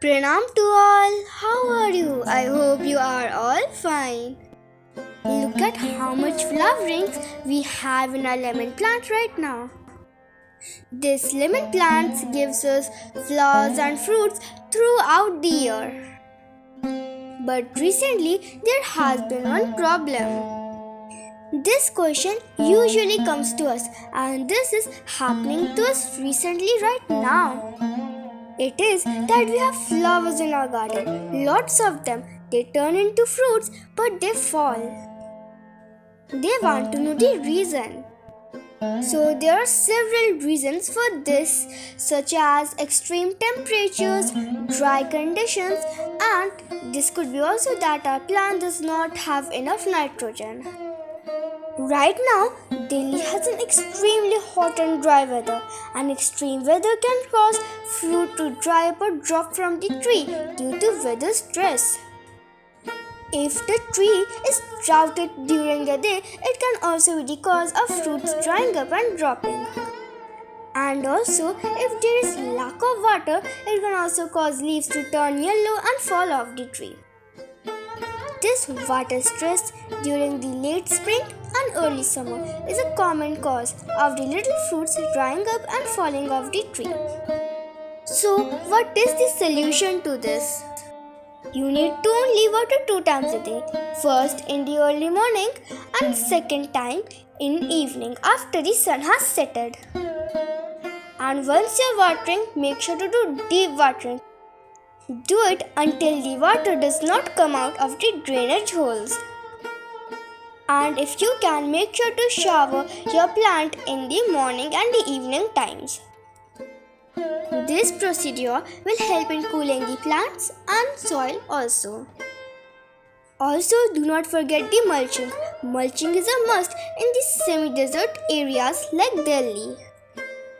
Pranam to all. How are you? I hope you are all fine. Look at how much flowerings we have in our lemon plant right now. This lemon plant gives us flowers and fruits throughout the year. But recently there has been one problem. This question usually comes to us, and this is happening to us recently right now. It is that we have flowers in our garden, lots of them. They turn into fruits, but they fall. They want to know the reason. So there are several reasons for this, such as extreme temperatures, dry conditions, and this could be also that our plant does not have enough nitrogen. Right now, Delhi has an extremely hot and dry weather, and extreme weather can cause fruit to dry up or drop from the tree due to weather stress. If the tree is droughted during the day, it can also be the cause of fruits drying up and dropping. And also, if there is lack of water, it can also cause leaves to turn yellow and fall off the tree. This water stress during the late spring and early summer is a common cause of the little fruits drying up and falling off the tree. So, what is the solution to this? You need to only water 2 times a day. First in the early morning and second time in evening after the sun has set. And once you're watering, make sure to do deep watering. Do it until the water does not come out of the drainage holes. And if you can, make sure to shower your plant in the morning and the evening times. This procedure will help in cooling the plants and soil also. Also, do not forget the mulching. Mulching is a must in the semi-desert areas like Delhi.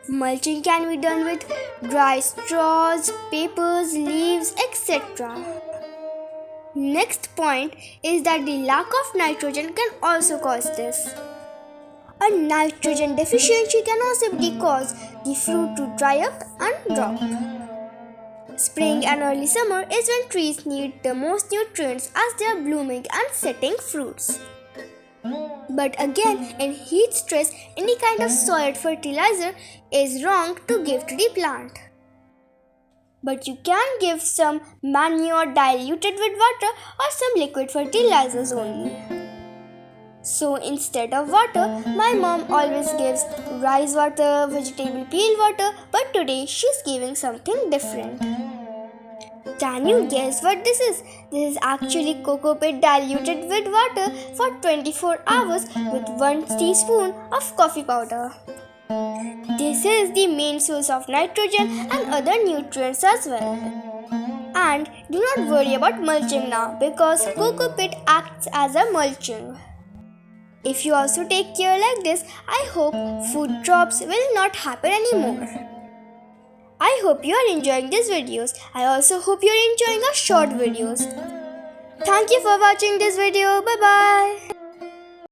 Mulching can be done with dry straws, papers, leaves, etc. Next point is that the lack of nitrogen can also cause this. A nitrogen deficiency can also be the cause the fruit to dry up and drop. Spring and early summer is when trees need the most nutrients as they are blooming and setting fruits. But again, in heat stress, any kind of solid fertilizer is wrong to give to the plant. But you can give some manure diluted with water or some liquid fertilizers only. So instead of water, my mom always gives rice water, vegetable peel water, but today she's giving something different. Can you guess what this is? This is actually cocoa peat diluted with water for 24 hours with 1 teaspoon of coffee powder. This is the main source of nitrogen and other nutrients as well. And do not worry about mulching now because cocoa peat acts as a mulching. If you also take care like this, I hope food drops will not happen anymore. I hope you are enjoying these videos. I also hope you are enjoying our short videos. Thank you for watching this video. Bye bye.